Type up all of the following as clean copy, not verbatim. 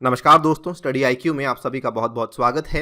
नमस्कार दोस्तों, study IQ में आप सभी का बहुत बहुत स्वागत है।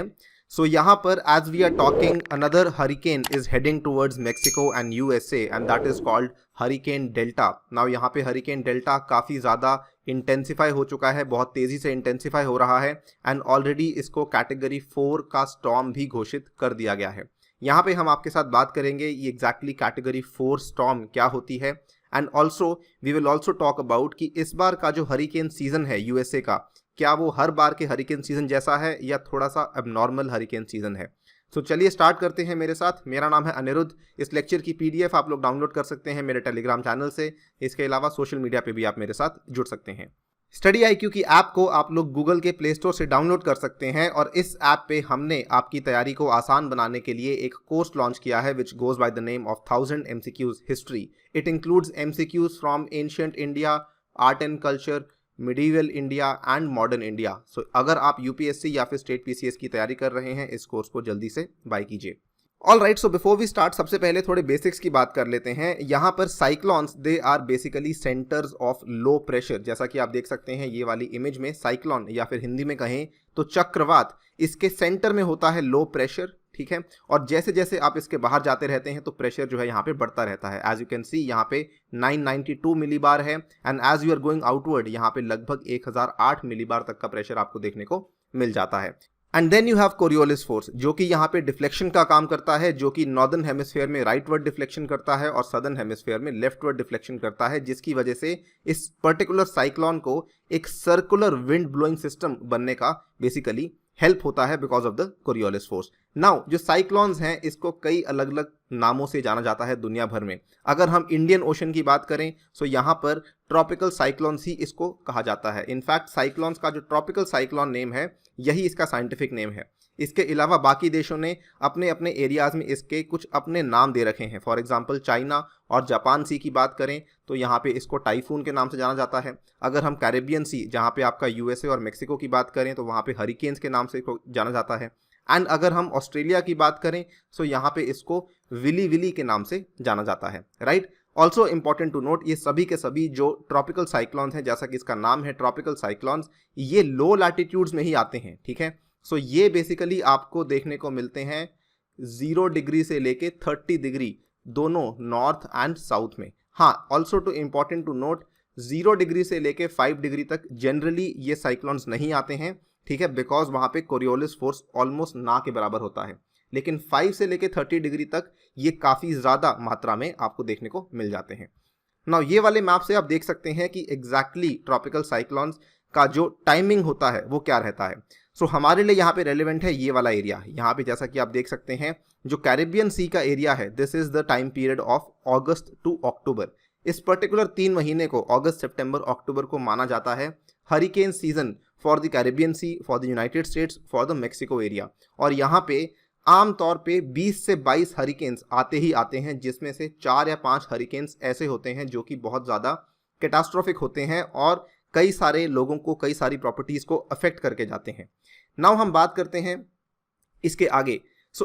यहाँ पर as we are talking another hurricane is heading towards Mexico and USA and that is called hurricane Delta. Now यहाँ पे हरिकेन डेल्टा काफ़ी ज़्यादा इंटेंसिफाई हो चुका है, बहुत तेज़ी से इंटेंसिफाई हो रहा है एंड ऑलरेडी इसको कैटेगरी 4 का स्टॉर्म भी घोषित कर दिया गया है। यहाँ पे हम आपके साथ बात करेंगे ये एग्जैक्टली कैटेगरी 4 स्टॉर्म क्या होती है and also we will also talk about कि इस बार का जो हरिकेन सीजन है यूएसए का, क्या वो हर बार के हरिकेन सीजन जैसा है या थोड़ा सा एबनॉर्मल हरिकेन सीजन है। चलिए स्टार्ट करते हैं मेरे साथ। मेरा नाम है अनिरुद्ध। इस लेक्चर की पीडीएफ आप लोग डाउनलोड कर सकते हैं मेरे टेलीग्राम चैनल से। इसके अलावा सोशल मीडिया पे भी आप मेरे साथ जुड़ सकते हैं। स्टडी आईक्यू की ऐप को आप लोग गूगल के प्ले स्टोर से डाउनलोड कर सकते हैं और इस ऐप पे हमने आपकी तैयारी को आसान बनाने के लिए एक कोर्स लॉन्च किया है which goes by the name of 1000 MCQs history. It includes MCQs from ancient India, art and culture, medieval India and modern India. अगर आप यूपीएससी या फिर स्टेट पीसीएस की तैयारी कर रहे हैं, इस कोर्स को जल्दी से बाय कीजिए। All right, so before we start सबसे पहले थोड़े बेसिक्स की बात कर लेते हैं। यहाँ पर cyclones they are basically centres of low pressure. जैसा कि आप देख सकते हैं ये वाली इमेज में, साइक्लॉन या फिर हिंदी में कहें तो चक्रवात, इसके सेंटर में होता है लो प्रेशर, ठीक है। और जैसे जैसे आप इसके बाहर जाते रहते हैं तो प्रेशर जो है यहाँ पे बढ़ता रहता है। एज यू कैन सी यहाँ पे 992 मिलीबार है and as you are going outward यहाँ पे लगभग 1008 मिलीबार तक का प्रेशर आपको देखने को मिल जाता है। And then you have Coriolis force जो कि यहाँ पे डिफ्लेक्शन का काम करता है, जो कि नॉर्दर्न हेमिस्फीयर में राइटवर्ड डिफ्लेक्शन करता है और सदर्न हेमिस्फीयर में लेफ्टवर्ड डिफ्लेक्शन करता है, जिसकी वजह से इस पर्टिकुलर साइक्लोन को एक सर्कुलर विंड ब्लोइंग सिस्टम बनने का बेसिकली हेल्प होता है because of the Coriolis force. Now जो साइक्लोन्स हैं इसको कई अलग अलग नामों से जाना जाता है दुनिया भर में। अगर हम इंडियन ओशन की बात करें तो यहाँ पर ट्रॉपिकल साइक्लोन्स ही इसको कहा जाता है। इनफैक्ट साइक्लोन्स का जो ट्रॉपिकल साइक्लोन नेम है यही इसका साइंटिफिक नेम है। इसके अलावा बाकी देशों ने अपने अपने एरियाज में इसके कुछ अपने नाम दे रखे हैं। फॉर एग्जांपल चाइना और जापान सी की बात करें तो यहाँ पे इसको टाइफून के नाम से जाना जाता है। अगर हम कैरेबियन सी जहाँ पे आपका यूएसए और मेक्सिको की बात करें तो वहाँ पे हरिकेन्स के नाम से इसको जाना जाता है। एंड अगर हम ऑस्ट्रेलिया की बात करें तो यहाँ पे इसको विली विली के नाम से जाना जाता है, right. Also important to note, ये सभी के सभी जो ट्रॉपिकल साइक्लॉन्स हैं, जैसा कि इसका नाम है ट्रॉपिकल साइक्लॉन्स, ये लो लैटिट्यूड्स में ही आते हैं, ठीक है। ये बेसिकली आपको देखने को मिलते हैं 0 डिग्री से लेके 30 डिग्री दोनों नॉर्थ एंड साउथ में। हाँ, also to important to note, 0 degree से लेके 5 डिग्री तक जनरली ये साइक्लॉन्स नहीं आते हैं, ठीक है, बिकॉज वहाँ पे कोरियोलिस फोर्स ऑलमोस्ट ना के बराबर होता है। लेकिन 5 से लेके 30 डिग्री तक ये काफ़ी ज़्यादा मात्रा में आपको देखने को मिल जाते हैं। नाउ ये वाले मैप से आप देख सकते हैं कि एग्जैक्टली ट्रॉपिकल साइक्लॉन्स का जो टाइमिंग होता है वो क्या रहता है। हमारे लिए यहाँ पे रेलिवेंट है ये वाला एरिया। यहाँ पे जैसा कि आप देख सकते हैं जो कैरेबियन सी का एरिया है, this is the time period of August to October. इस पर्टिकुलर 3 महीने को, अगस्त, सितंबर, अक्टूबर को माना जाता है hurricane season for the Caribbean sea, for the United States, for the Mexico area. और यहाँ पे आमतौर पे 20 से 22 हरिकेन्स आते ही आते हैं, जिसमें से 4 या 5 हरिकेन्स ऐसे होते हैं जो कि बहुत ज़्यादा कैटास्ट्रोफिक होते हैं और कई सारे लोगों को, कई सारी प्रॉपर्टीज़ को अफेक्ट करके जाते हैं। नाउ हम बात करते हैं इसके आगे।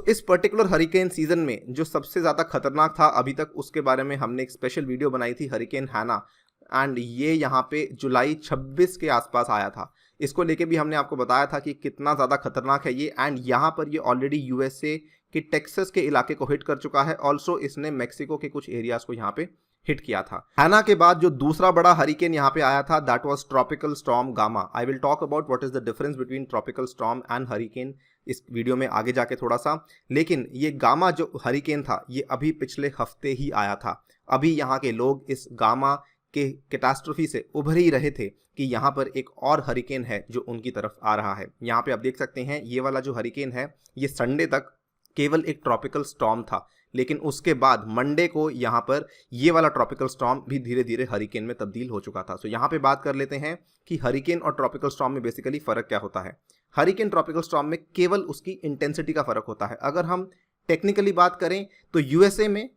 इस पर्टिकुलर हरिकेन सीजन में जो सबसे ज़्यादा खतरनाक था अभी तक, उसके बारे में हमने एक स्पेशल वीडियो बनाई थी, हरिकेन हैना, एंड ये यहाँ पे जुलाई 26 के आसपास आया था। इसको लेके भी हमने आपको बताया था कि कितना ज़्यादा खतरनाक है ये। एंड यहाँ पर ये ऑलरेडी यूएसए के टेक्सास के इलाके को हिट कर चुका है। ऑल्सो इसने मेक्सिको के कुछ एरियाज को यहाँ पे हिट किया था। हैना के बाद जो दूसरा बड़ा हरिकेन यहाँ पे आया था, that was tropical storm gamma. I will talk about what is the difference between tropical storm and hurricane इस वीडियो में आगे जाके थोड़ा सा। लेकिन ये गामा जो हरिकेन था ये अभी पिछले हफ्ते ही आया था। अभी यहाँ के लोग इस गामा के कैटास्ट्रोफी से उभर ही रहे थे कि यहाँ पर एक और हरिकेन है जो उनकी तरफ आ रहा है। यहाँ पे आप देख सकते हैं ये वाला जो हरिकेन है ये संडे तक केवल एक ट्रॉपिकल स्टॉर्म था, लेकिन उसके बाद मंडे को यहाँ पर ये वाला ट्रॉपिकल स्टॉर्म भी धीरे धीरे हरिकेन में तब्दील हो चुका था। यहाँ पे बात कर लेते हैं कि हरिकेन और ट्रॉपिकल स्टॉर्म में बेसिकली फ़र्क क्या होता है। हरिकेन ट्रॉपिकल स्टॉर्म में केवल उसकी इंटेंसिटी का फ़र्क होता है। अगर हम टेक्निकली बात करें तो यूएसए में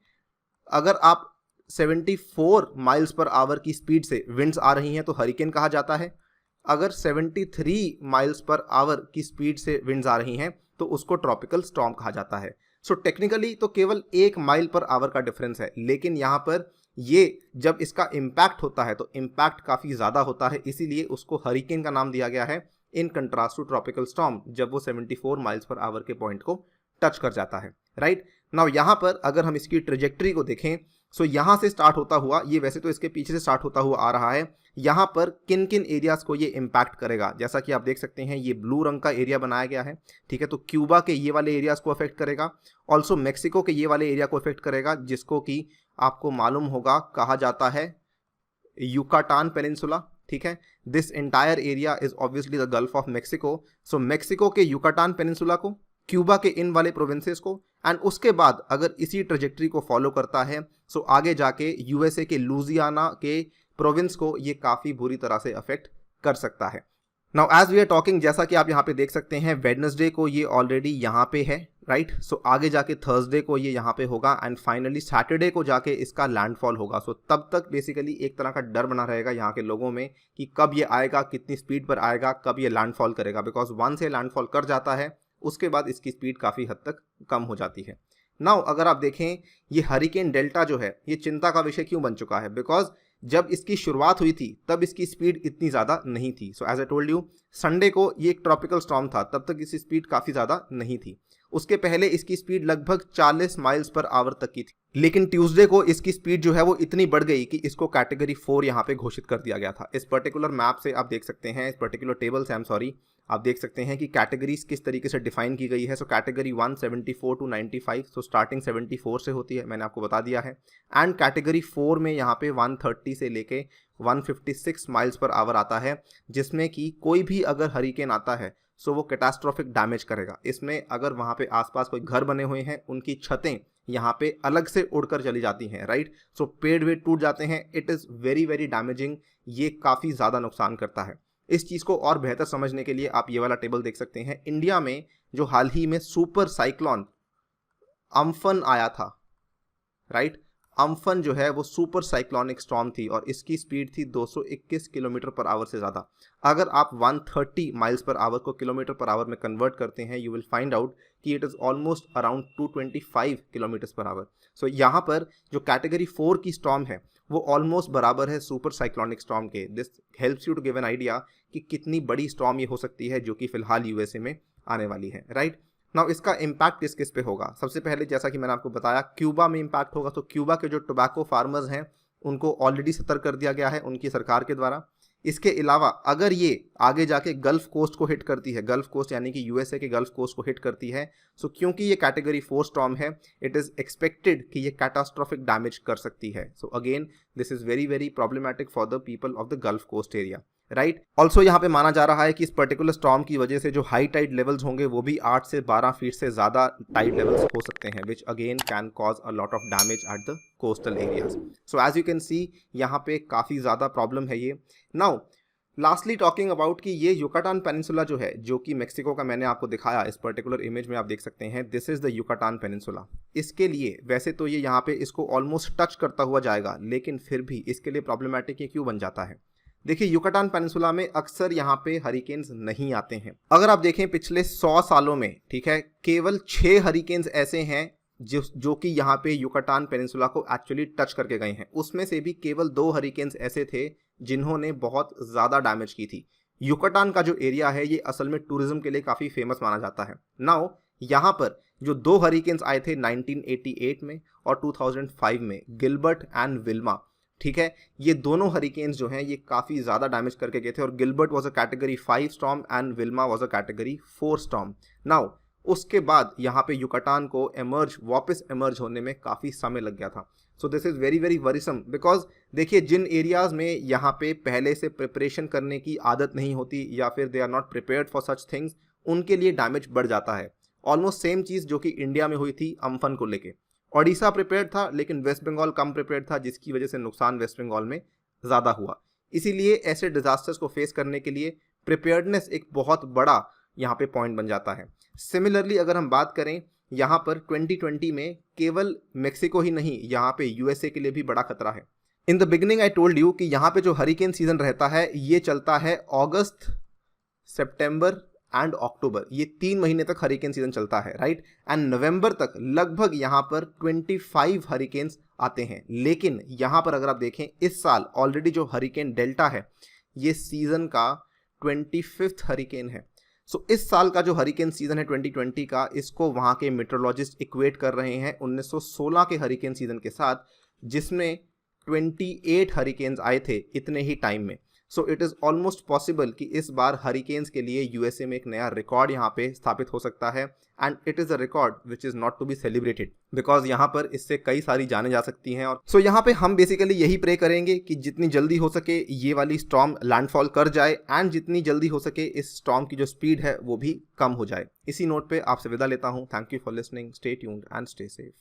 अगर आप 74 माइल्स पर आवर की स्पीड से विंड्स आ रही हैं तो हरिकेन कहा जाता है। अगर 73 माइल्स पर आवर की स्पीड से विंड्स आ रही हैं तो उसको ट्रॉपिकल स्टॉर्म कहा जाता है। टेक्निकली तो केवल 1 माइल पर आवर का डिफरेंस है, लेकिन यहाँ पर ये जब इसका इम्पैक्ट होता है तो इम्पैक्ट काफ़ी ज़्यादा होता है, इसीलिए उसको हरिकेन का नाम दिया गया है। In contrast to tropical storm जब वो 74 माइल्स पर आवर के पॉइंट को टच कर जाता है, राइट। नाउ यहाँ पर अगर हम इसकी ट्रेजेक्टरी को देखें, सो यहाँ से स्टार्ट होता हुआ, ये वैसे तो इसके पीछे से स्टार्ट होता हुआ आ रहा है, यहाँ पर किन किन एरियाज को ये इम्पैक्ट करेगा, जैसा कि आप देख सकते हैं ये ब्लू रंग का एरिया बनाया गया है, ठीक है। तो क्यूबा के ये वाले एरियाज को अफेक्ट करेगा, ऑल्सो मेक्सिको के ये वाले एरिया को अफेक्ट करेगा, जिसको कि आपको मालूम होगा कहा जाता है युकाटान पेनिनसुला, ठीक है। This entire area is obviously the gulf of Mexico. So Mexico के युकाटान पेनिनसुला को, क्यूबा के इन वाले प्रोविंसेस को, एंड उसके बाद अगर इसी ट्रेजेक्टरी को फॉलो करता है सो आगे जाके यूएसए के लुजियाना के प्रोविंस को ये काफ़ी बुरी तरह से अफेक्ट कर सकता है। Now as we are talking, जैसा कि आप यहाँ पे देख सकते हैं, वेडनेसडे को ये ऑलरेडी यहाँ पे है, राइट। सो आगे जाके थर्सडे को ये यहाँ पे होगा एंड फाइनली सैटरडे को जाके इसका लैंडफॉल होगा। सो तब तक बेसिकली एक तरह का डर बना रहेगा यहाँ के लोगों में कि कब ये आएगा, कितनी स्पीड पर आएगा, कब ये लैंडफॉल करेगा, बिकॉज वंस ये लैंडफॉल कर जाता है उसके बाद इसकी स्पीड काफ़ी हद तक कम हो जाती है। नाउ अगर आप देखें, ये हरिकेन डेल्टा जो है ये चिंता का विषय क्यों बन चुका है, बिकॉज जब इसकी शुरुआत हुई थी तब इसकी स्पीड इतनी ज़्यादा नहीं थी। So as I told you, Sunday को ये एक ट्रॉपिकल स्टॉर्म था, तब तक इसकी स्पीड काफ़ी ज़्यादा नहीं थी। उसके पहले इसकी स्पीड लगभग 40 माइल्स पर आवर तक की थी, लेकिन ट्यूसडे को इसकी स्पीड जो है वो इतनी बढ़ गई कि इसको कैटेगरी 4 यहाँ पे घोषित कर दिया गया था। इस पर्टिकुलर मैप से आप देख सकते हैं, इस पर्टिकुलर टेबल से, आप देख सकते हैं कि कैटेगरीज किस तरीके से डिफाइन की गई है। So category 1 74 to 95, so starting 74 से होती है, मैंने आपको बता दिया है। एंड कैटेगरी 4 में यहाँ पे 130 से लेके 156 माइल्स पर आवर आता है, जिसमें कि कोई भी अगर हरिकेन आता है सो वो कैटास्ट्रोफिक डैमेज करेगा। इसमें अगर वहाँ पे आसपास कोई घर बने हुए हैं, उनकी छतें यहाँ पे अलग से उड़कर चली जाती हैं, राइट। सो पेड़ वेड़ टूट जाते हैं, it is very very damaging, ये काफ़ी ज़्यादा नुकसान करता है। इस चीज़ को और बेहतर समझने के लिए आप ये वाला टेबल देख सकते हैं। इंडिया में जो हाल ही में सुपर साइक्लोन अम्फन आया था, राइट, अम्फन जो है वो सुपर साइक्लोनिक स्टॉर्म थी और इसकी स्पीड थी 221 किलोमीटर पर आवर से ज़्यादा। अगर आप 130 माइल्स पर आवर को किलोमीटर पर आवर में कन्वर्ट करते हैं, यू विल फाइंड आउट कि it is almost around 225 kilometres per hour. So यहाँ पर जो कैटेगरी 4 की स्टॉर्म है वो ऑलमोस्ट बराबर है सुपर साइक्लोनिक स्टॉर्म के। This helps you to give an idea कि कितनी बड़ी स्टॉर्म ये हो सकती है जो कि फिलहाल यूएसए में आने वाली है, राइट। नाउ इसका इम्पैक्ट किस किस पे होगा? सबसे पहले जैसा कि मैंने आपको बताया, क्यूबा में इम्पैक्ट होगा। तो क्यूबा के जो टोबैको फार्मर्स हैं उनको ऑलरेडी सतर्क कर दिया गया है उनकी सरकार के द्वारा। इसके अलावा अगर ये आगे जाके गल्फ कोस्ट को हिट करती है, गल्फ कोस्ट यानी कि यूएसए के गल्फ कोस्ट को हिट करती है, सो क्योंकि ये कैटेगरी 4 स्टॉर्म है, इट इज़ एक्सपेक्टेड कि ये कैटास्ट्रोफिक डैमेज कर सकती है। So again this is very very problematic for the people of the gulf coast area, right. Also यहाँ पे माना जा रहा है कि इस पर्टिकुलर स्टॉर्म की वजह से जो हाई टाइड लेवल्स होंगे वो भी 8 से 12 फीट से ज़्यादा टाइड लेवल्स हो सकते हैं, which again can cause a lot of damage at the coastal areas. So as you can see यहाँ पे काफ़ी ज़्यादा प्रॉब्लम है ये। नाउ लास्टली टॉकिंग अबाउट कि ये युकाटान पेनिनसुला जो है, जो कि मेक्सिको का मैंने आपको दिखाया, इस पर्टिकुलर इमेज में आप देख सकते हैं, दिस इज़ द युकाटान पेनिनसुला। इसके लिए वैसे तो ये यहाँ पे इसको ऑलमोस्ट टच करता हुआ जाएगा, लेकिन फिर भी इसके लिए प्रॉब्लमैटिक ये क्यों बन जाता है? देखिए, युकाटान पेनिनसुला में अक्सर यहाँ पे हरिकेन्स नहीं आते हैं। अगर आप देखें पिछले 100 सालों में, ठीक है, केवल 6 हरिकेन्स ऐसे हैं जो कि यहाँ पे युकाटान पेनिनसुला को एक्चुअली टच करके गए हैं। उसमें से भी केवल 2 हरिकेन्स ऐसे थे जिन्होंने बहुत ज़्यादा डैमेज की थी। युकाटान का जो एरिया है ये असल में टूरिज्म के लिए काफ़ी फेमस माना जाता है। नाउ यहाँ पर जो 2 हरिकेन्स आए थे 1988 में और 2005 में, गिलबर्ट एंड विल्मा, ठीक है, ये दोनों हरिकेन्स जो हैं ये काफ़ी ज़्यादा डैमेज करके गए थे और Gilbert was a category 5 storm and Wilma was a category 4 storm. Now उसके बाद यहाँ पे युकाटान को वापस एमर्ज होने में काफ़ी समय लग गया था। So this is very very worrisome, because देखिए, जिन एरियाज़ में यहाँ पे पहले से प्रिपरेशन करने की आदत नहीं होती या फिर they are not prepared for such things, उनके लिए डैमेज बढ़ जाता है। ऑलमोस्ट सेम चीज़ जो कि इंडिया में हुई थी अम्फन को लेके। ओडिशा प्रिपेयर्ड था लेकिन वेस्ट बंगाल कम प्रिपेयर्ड था, जिसकी वजह से नुकसान वेस्ट बंगाल में ज़्यादा हुआ। इसीलिए ऐसे डिजास्टर्स को फेस करने के लिए प्रिपेयर्डनेस एक बहुत बड़ा यहाँ पे पॉइंट बन जाता है। सिमिलरली अगर हम बात करें, यहाँ पर 2020 में केवल मेक्सिको ही नहीं, यहाँ पे यूएसए के लिए भी बड़ा खतरा है। In the beginning I told you कि यहाँ पे जो हरिकेन सीजन रहता है ये चलता है अगस्त, सितंबर एंड अक्टूबर, ये 3 महीने तक हरिकेन सीजन चलता है, राइट। एंड नवंबर तक लगभग यहाँ पर 25 हरिकेन्स आते हैं। लेकिन यहाँ पर अगर आप देखें, इस साल ऑलरेडी जो हरिकेन डेल्टा है ये सीजन का 25th हरिकेन है। सो इस साल का जो हरिकेन सीजन है 2020 का, इसको वहाँ के मेट्रोलॉजिस्ट इक्वेट कर रहे हैं 1916 के हरिकेन सीजन के साथ, जिसमें 28 हरिकेन्स आए थे इतने ही टाइम में। So it is almost possible कि इस बार हरिकेन्स के लिए यूएसए में एक नया रिकॉर्ड यहाँ पे स्थापित हो सकता है, and it is a record which is not to be celebrated because यहाँ पर इससे कई सारी जाने जा सकती हैं। और सो यहाँ पे हम बेसिकली यही प्रे करेंगे कि जितनी जल्दी हो सके ये वाली स्टॉर्म लैंडफॉल कर जाए, एंड जितनी जल्दी हो सके इस स्टॉर्म की जो स्पीड है वो भी कम हो जाए। इसी नोट पे आपसे विदा लेता हूँ। Thank you for listening, stay tuned and stay safe.